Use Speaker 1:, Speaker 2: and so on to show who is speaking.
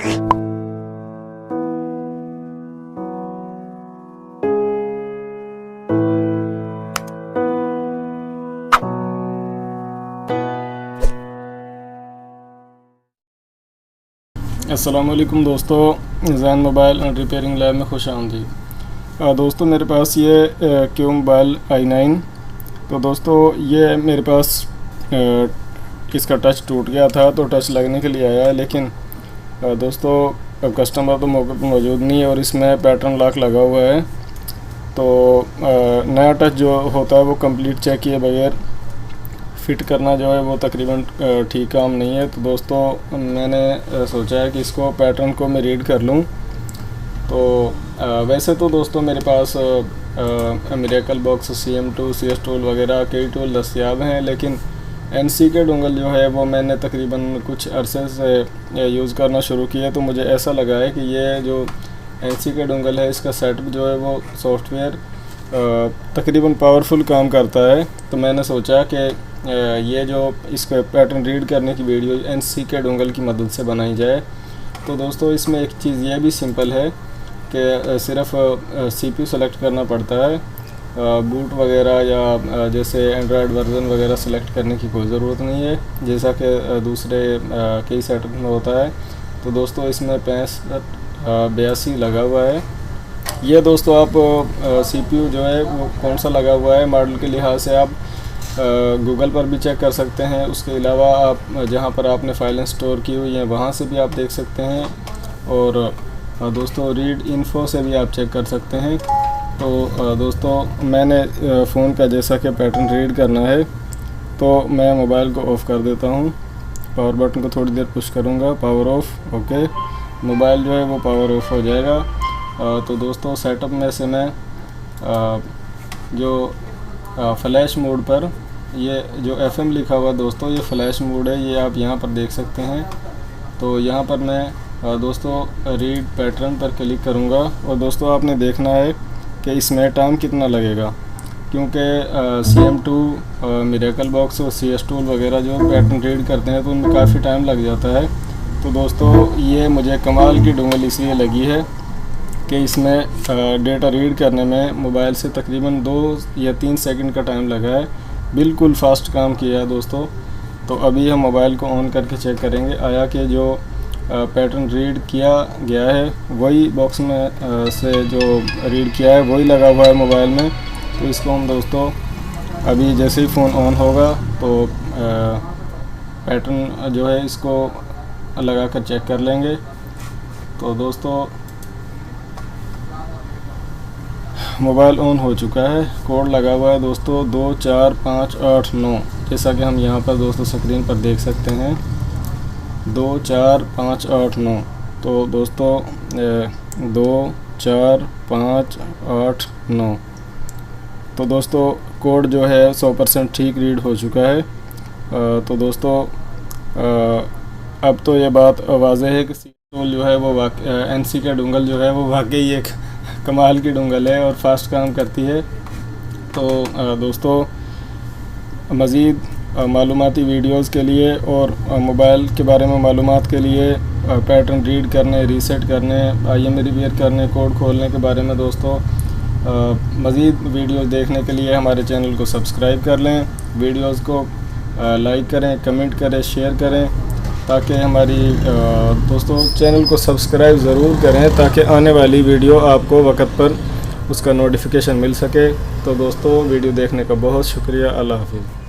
Speaker 1: अस्सलामुअलैकुम दोस्तों, Jain mobile and repairing lab में खुश आमदीद। दोस्तों मेरे पास ये Qmobile i9। तो दोस्तों ये मेरे पास इसका टच टूट गया था, तो टच लगने के लिए आया है, लेकिन दोस्तों अब कस्टमर तो मौके पर मौजूद नहीं है और इसमें पैटर्न लॉक लगा हुआ है। तो नया टच जो होता है वो कंप्लीट चेक किए बगैर फ़िट करना जो है वो तकरीबन ठीक काम नहीं है। तो दोस्तों मैंने सोचा है कि इसको पैटर्न को मैं रीड कर लूँ। तो वैसे तो दोस्तों मेरे पास miracle box, CM2 CS tool वगैरह कई टूल दस्तियाब हैं, लेकिन NCK डोंगल जो है वो मैंने तकरीबन कुछ अरसे से यूज़ करना शुरू किया। तो मुझे ऐसा लगा है कि ये जो NCK डोंगल है इसका सेटअप जो है वो सॉफ्टवेयर तकरीबन पावरफुल काम करता है। तो मैंने सोचा कि ये जो इसका पैटर्न रीड करने की वीडियो NCK डोंगल की मदद से बनाई जाए। तो दोस्तों इसमें एक चीज़ ये भी सिंपल है कि सिर्फ CPU सेलेक्ट करना पड़ता है, बूट वगैरह या जैसे एंड्रॉयड वर्जन वगैरह सेलेक्ट करने की कोई ज़रूरत नहीं है, जैसा कि दूसरे कई सेटअप में होता है। तो दोस्तों इसमें 6582 लगा हुआ है। ये दोस्तों आप CPU जो है वो कौन सा लगा हुआ है मॉडल के लिहाज से आप गूगल पर भी चेक कर सकते हैं। उसके अलावा आप जहां पर आपने फाइलें स्टोर की हुई हैं वहां से भी आप देख सकते हैं, और दोस्तों रीड इन्फो से भी आप चेक कर सकते हैं। तो दोस्तों मैंने फ़ोन का जैसा कि पैटर्न रीड करना है, तो मैं मोबाइल को ऑफ़ कर देता हूं। पावर बटन को थोड़ी देर पुश करूंगा, पावर ऑफ़। ओके, मोबाइल जो है वो पावर ऑफ़ हो जाएगा। तो दोस्तों सेटअप में से मैं जो फ्लैश मोड पर ये जो FM लिखा हुआ दोस्तों ये फ़्लैश मोड है, ये आप यहाँ पर देख सकते हैं। तो यहाँ पर मैं दोस्तों रीड पैटर्न पर क्लिक करूँगा, और दोस्तों आपने देखना है कि इसमें टाइम कितना लगेगा, क्योंकि CM2 मिरेकल बॉक्स और CS टूल वगैरह जो पैटर्न रीड करते हैं तो उनमें काफ़ी टाइम लग जाता है। तो दोस्तों ये मुझे कमाल की डोंगल इसलिए लगी है कि इसमें डेटा रीड करने में मोबाइल से तकरीबन 2 या 3 सेकंड का टाइम लगा है। बिल्कुल फास्ट काम किया है दोस्तों। तो अभी हम मोबाइल को ऑन करके चेक करेंगे आया कि जो पैटर्न रीड किया गया है वही बॉक्स में से जो रीड किया है वही लगा हुआ है मोबाइल में। तो इसको हम दोस्तों अभी जैसे ही फ़ोन ऑन होगा तो पैटर्न जो है इसको लगा कर चेक कर लेंगे। तो दोस्तों मोबाइल ऑन हो चुका है, कोड लगा हुआ है दोस्तों 24589, जैसा कि हम यहाँ पर दोस्तों स्क्रीन पर देख सकते हैं 24589। तो दोस्तों 24589। तो दोस्तों कोड जो है 100% ठीक रीड हो चुका है। तो दोस्तों अब तो ये बात वाज़ेह है कि टूल जो है वो NCK डोंगल जो है वो वाकई एक कमाल की डोंगल है और फास्ट काम करती है। तो दोस्तों मज़ीद मालूमाती वीडियोस के लिए और मोबाइल के बारे में मालूमात के लिए, पैटर्न रीड करने, रीसेट करने, IM रिपेयर करने, कोड खोलने के बारे में दोस्तों मज़ीद वीडियोस देखने के लिए हमारे चैनल को सब्सक्राइब कर लें। वीडियोस को लाइक करें, कमेंट करें, शेयर करें, ताकि हमारी दोस्तों चैनल को सब्सक्राइब ज़रूर करें ताकि आने वाली वीडियो आपको वक्त पर उसका नोटिफिकेशन मिल सके। तो दोस्तों वीडियो देखने का बहुत शुक्रिया। अल्लाह हाफ़िज़।